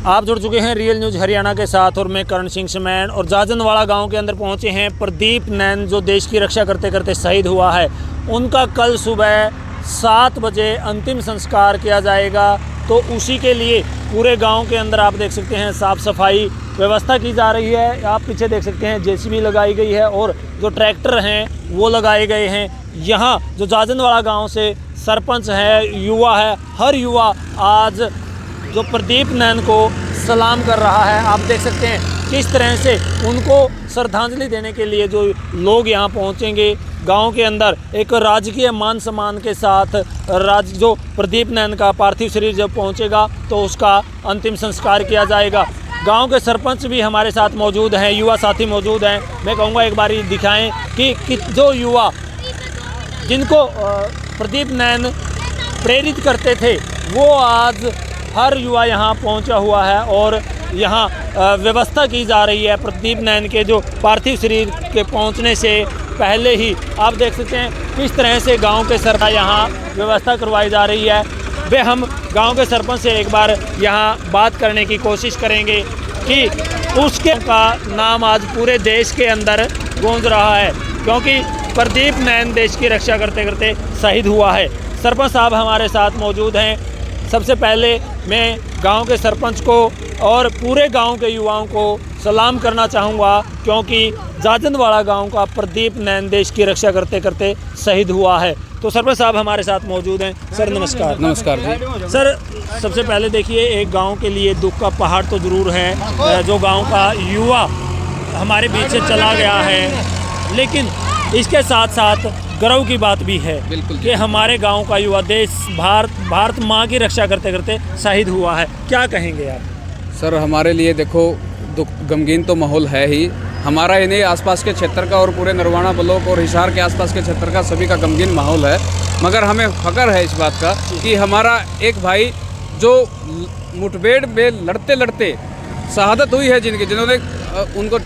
आप जुड़ चुके हैं रियल न्यूज़ हरियाणा के साथ और मैं करण सिंह समैन। और जाजनवाड़ा गांव के अंदर पहुंचे हैं प्रदीप नैन, जो देश की रक्षा करते करते शहीद हुआ है। उनका कल सुबह 7 बजे अंतिम संस्कार किया जाएगा। तो उसी के लिए पूरे गांव के अंदर आप देख सकते हैं साफ़ सफाई व्यवस्था की जा रही है। आप पीछे देख सकते हैं जेसीबी लगाई गई है और जो ट्रैक्टर हैं वो लगाए गए हैं। यहाँ जो जाजनवाड़ा गांव से सरपंच है, युवा है, हर युवा आज जो प्रदीप नैन को सलाम कर रहा है। आप देख सकते हैं किस तरह से उनको श्रद्धांजलि देने के लिए जो लोग यहाँ पहुँचेंगे गांव के अंदर, एक राजकीय मान सम्मान के साथ जो प्रदीप नैन का पार्थिव शरीर जब पहुँचेगा तो उसका अंतिम संस्कार किया जाएगा। गांव के सरपंच भी हमारे साथ मौजूद हैं, युवा साथी मौजूद हैं। मैं कहूँगा एक बार दिखाएं कि जो युवा जिनको प्रदीप नैन प्रेरित करते थे वो आज हर युवा यहाँ पहुँचा हुआ है और यहाँ व्यवस्था की जा रही है। प्रदीप नैन के जो पार्थिव शरीर के पहुँचने से पहले ही आप देख सकते हैं किस तरह से गांव के सरपंच यहाँ व्यवस्था करवाई जा रही है। वे हम गांव के सरपंच से एक बार यहाँ बात करने की कोशिश करेंगे कि उसके का नाम आज पूरे देश के अंदर गूंज रहा है, क्योंकि प्रदीप नैन देश की रक्षा करते करते शहीद हुआ है। सरपंच साहब हमारे साथ मौजूद हैं। सबसे पहले मैं गांव के सरपंच को और पूरे गांव के युवाओं को सलाम करना चाहूँगा, क्योंकि जाजनवाड़ा गांव का प्रदीप नैन देश की रक्षा करते करते शहीद हुआ है। तो सरपंच साहब हमारे साथ मौजूद हैं। सर नमस्कार। नमस्कार जी। सर सबसे पहले देखिए, एक गांव के लिए दुख का पहाड़ तो ज़रूर है, जो गांव का युवा हमारे बीच से चला गया है, लेकिन इसके साथ साथ गर्व की बात भी है कि हमारे गांव का युवा देश भारत माँ की रक्षा करते करते शहीद हुआ है। क्या कहेंगे आप? सर हमारे लिए देखो दुख गमगीन तो माहौल है ही, हमारा ही नहीं आसपास के क्षेत्र का और पूरे नरवाना ब्लॉक और हिसार के आसपास के क्षेत्र का सभी का गमगीन माहौल है। मगर हमें फख्र है इस बात का कि हमारा एक भाई जो मुठभेड़ में लड़ते लड़ते शहादत हुई है, जिन्होंने उनको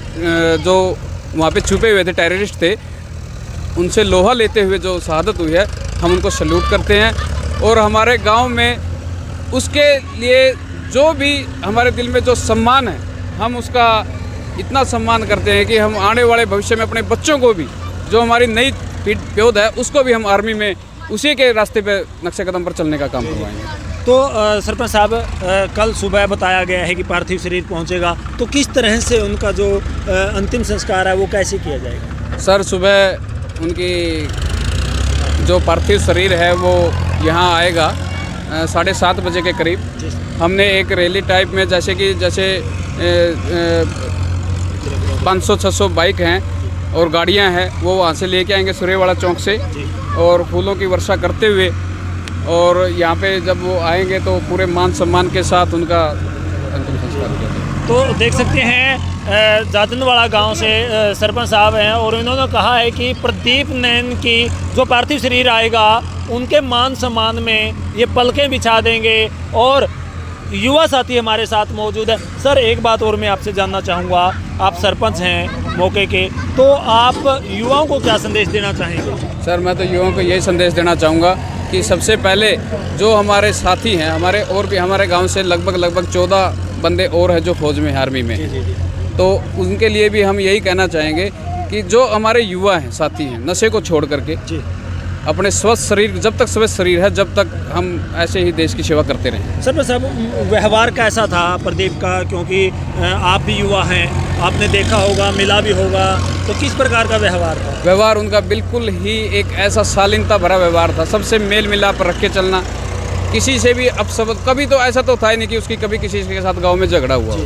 जो वहाँ पे छुपे हुए थे टेररिस्ट थे, उनसे लोहा लेते हुए जो शहादत हुई है, हम उनको सल्यूट करते हैं। और हमारे गांव में उसके लिए जो भी हमारे दिल में जो सम्मान है, हम उसका इतना सम्मान करते हैं कि हम आने वाले भविष्य में अपने बच्चों को भी, जो हमारी नई पीढ़ी है, उसको भी हम आर्मी में उसी के रास्ते पे नक्शे कदम पर चलने का काम करवाएंगे। तो सरपंच साहब, कल सुबह बताया गया है कि पार्थिव शरीर पहुंचेगा, तो किस तरह से उनका जो अंतिम संस्कार है वो कैसे किया जाएगा? सर सुबह उनकी जो पार्थिव शरीर है वो यहाँ आएगा 7:30 बजे के करीब। हमने एक रैली टाइप में जैसे 500-600 बाइक हैं और गाड़ियाँ हैं, वो वहाँ से लेके आएंगे सूर्यवाड़ा चौक से और फूलों की वर्षा करते हुए, और यहाँ पे जब वो आएंगे तो पूरे मान सम्मान के साथ उनका अंतिम संस्कार किया जाएगा। तो देख सकते हैं जाजनवाड़ा गांव से सरपंच साहब हैं और इन्होंने कहा है कि प्रदीप नैन की जो पार्थिव शरीर आएगा उनके मान सम्मान में ये पलकें बिछा देंगे। और युवा साथी हमारे साथ मौजूद है। सर एक बात और मैं आपसे जानना चाहूँगा, आप सरपंच हैं मौके के, तो आप युवाओं को क्या संदेश देना चाहेंगे? सर मैं तो युवाओं को यही संदेश देना चाहूँगा कि सबसे पहले जो हमारे साथी हैं, हमारे और भी हमारे गांव से लगभग 14 बंदे और हैं जो फौज में, आर्मी में, तो उनके लिए भी हम यही कहना चाहेंगे कि जो हमारे युवा हैं, साथी हैं, नशे को छोड़ करके अपने स्वस्थ शरीर, जब तक स्वस्थ शरीर है, जब तक हम ऐसे ही देश की सेवा करते रहें। सर साहब व्यवहार कैसा था प्रदीप का, क्योंकि आप भी युवा हैं, आपने देखा होगा, मिला भी होगा, तो किस प्रकार का व्यवहार था? व्यवहार उनका बिल्कुल ही एक ऐसा शालीनता भरा व्यवहार था, सबसे मेल मिलाप रख के चलना, किसी से भी अपशब्द, कभी तो ऐसा तो था ही नहीं कि उसकी कभी किसी के साथ गाँव में झगड़ा हुआ।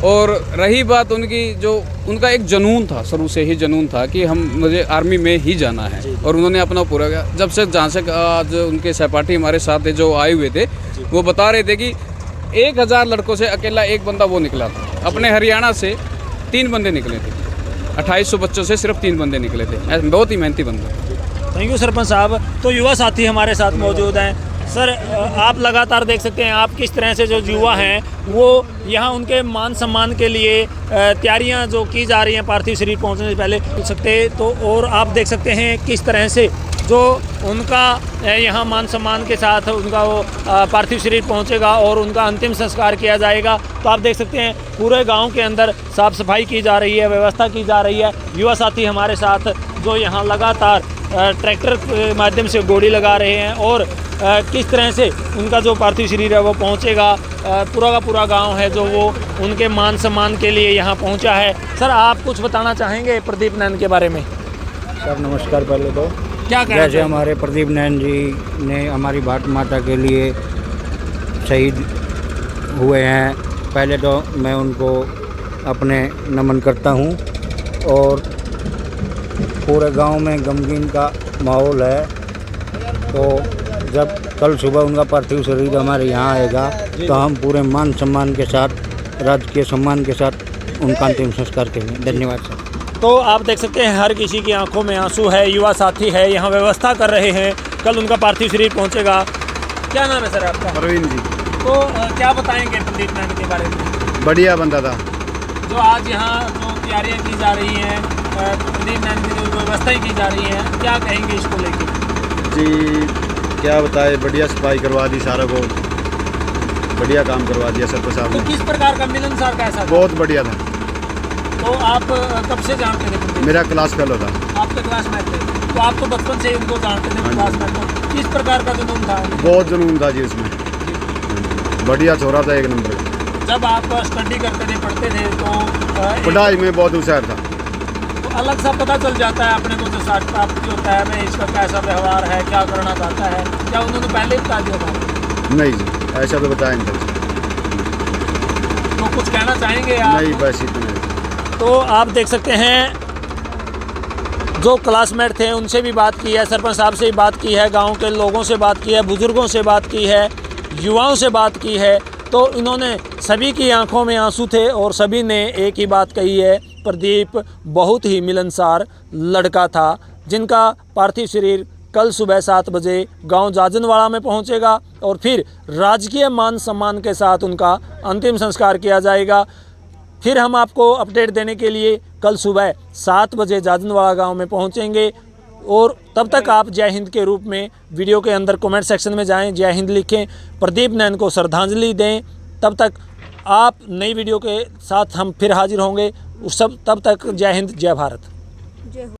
और रही बात उनकी, जो उनका एक जुनून था, शुरू से ही जुनून था कि मुझे आर्मी में ही जाना है, और उन्होंने अपना पूरा किया। जब से जहाँ से आज उनके सहपाठी हमारे साथ जो आए हुए थे, वो बता रहे थे कि 1000 लड़कों से अकेला एक बंदा वो निकला था। अपने हरियाणा से 3 बंदे निकले थे, 2800 बच्चों से सिर्फ 3 बंदे निकले थे। बहुत ही मेहनती बंदे। थैंक यू सरपंच साहब। तो युवा साथी हमारे साथ मौजूद हैं। सर आप लगातार देख सकते हैं आप किस तरह से जो युवा हैं वो यहाँ उनके मान सम्मान के लिए तैयारियाँ जो की जा रही हैं पार्थिव शरीर पहुँचने से पहले, पूछ सकते हैं तो। और आप देख सकते हैं किस तरह से जो उनका यहाँ मान सम्मान के साथ उनका वो पार्थिव शरीर पहुँचेगा और उनका अंतिम संस्कार किया जाएगा। तो आप देख सकते हैं पूरे गांव के अंदर साफ़ सफाई की जा रही है, व्यवस्था की जा रही है। युवा साथी हमारे साथ जो यहाँ लगातार ट्रैक्टर के माध्यम से गोड़ी लगा रहे हैं और किस तरह से उनका जो पार्थिव शरीर है वो पहुँचेगा। पूरा का पूरा गाँव है जो वो उनके मान सम्मान के लिए यहाँ पहुँचा है। सर, आप कुछ बताना चाहेंगे प्रदीप नैन के बारे में? सर नमस्कार। पहले तो क्या कहना जैसे हमारे प्रदीप नैन जी ने हमारी भारत माता के लिए शहीद हुए हैं, पहले तो मैं उनको अपने नमन करता हूं। और पूरे गांव में गमगीन का माहौल है। तो जब कल सुबह उनका पार्थिव शरीर हमारे यहाँ आएगा तो हम पूरे मान सम्मान के साथ, राजकीय सम्मान के साथ उनका अंतिम संस्कार करेंगे। धन्यवाद सर। तो आप देख सकते हैं हर किसी की आंखों में आंसू है। युवा साथी है, यहाँ व्यवस्था कर रहे हैं, कल उनका पार्थिव शरीर पहुँचेगा। क्या नाम है सर आपका? प्रवीण जी। तो क्या बताएंगे प्रदीप नैन के बारे में? बढ़िया बंदा था। जो आज यहाँ जो तैयारियाँ की जा रही हैं, प्रदीप नैन की जो व्यवस्थाएँ की जा रही हैं, क्या कहेंगे इसको लेकर? जी क्या बताए, बढ़िया सफाई करवा दी, सारा को बढ़िया काम करवा दिया सर साहब तो ने। किस प्रकार का मिलनसार कैसा था? बहुत बढ़िया था। तो आप कब से जानते थे प्रदीप? मेरा क्लास फेलो था। आपके क्लासमेट थे, तो आप तो बचपन से ही उनको जानते थे? हाँ जी। क्लासमेट को किस प्रकार का जुनून था उनका? बहुत जुनून था जी उसमें। बढ़िया छोरा था, एक नंबर का। जब आप स्टडी करते थे, पढ़ते थे, तो पढ़ाई में बहुत होशियार था। तो अलग सा पता चल जाता है अपने को जो साथ प्राप्ति होता है, मैं इसका कैसा व्यवहार है, क्या करना चाहता है। क्या उन्होंने पहले बता दिया था? नहीं जी, ऐसा तो बताया नहीं था। तो कुछ कहना चाहेंगे आप? नहीं, बस इतने। तो आप देख सकते हैं जो क्लासमेट थे उनसे भी बात की है, सरपंच साहब से भी बात की है, गांव के लोगों से बात की है, बुजुर्गों से बात की है, युवाओं से बात की है। तो इन्होंने सभी की आंखों में आंसू थे और सभी ने एक ही बात कही है, प्रदीप बहुत ही मिलनसार लड़का था, जिनका पार्थिव शरीर कल सुबह 7 बजे गांव जाजनवाड़ा में पहुंचेगा और फिर राजकीय मान सम्मान के साथ उनका अंतिम संस्कार किया जाएगा। फिर हम आपको अपडेट देने के लिए कल सुबह 7 बजे जाजनवाड़ा गांव में पहुंचेंगे। और तब तक आप जय हिंद के रूप में वीडियो के अंदर कमेंट सेक्शन में जाएं, जय हिंद लिखें, प्रदीप नैन को श्रद्धांजलि दें। तब तक आप नई वीडियो के साथ हम फिर हाजिर होंगे। तब तक जय हिंद, जय भारत।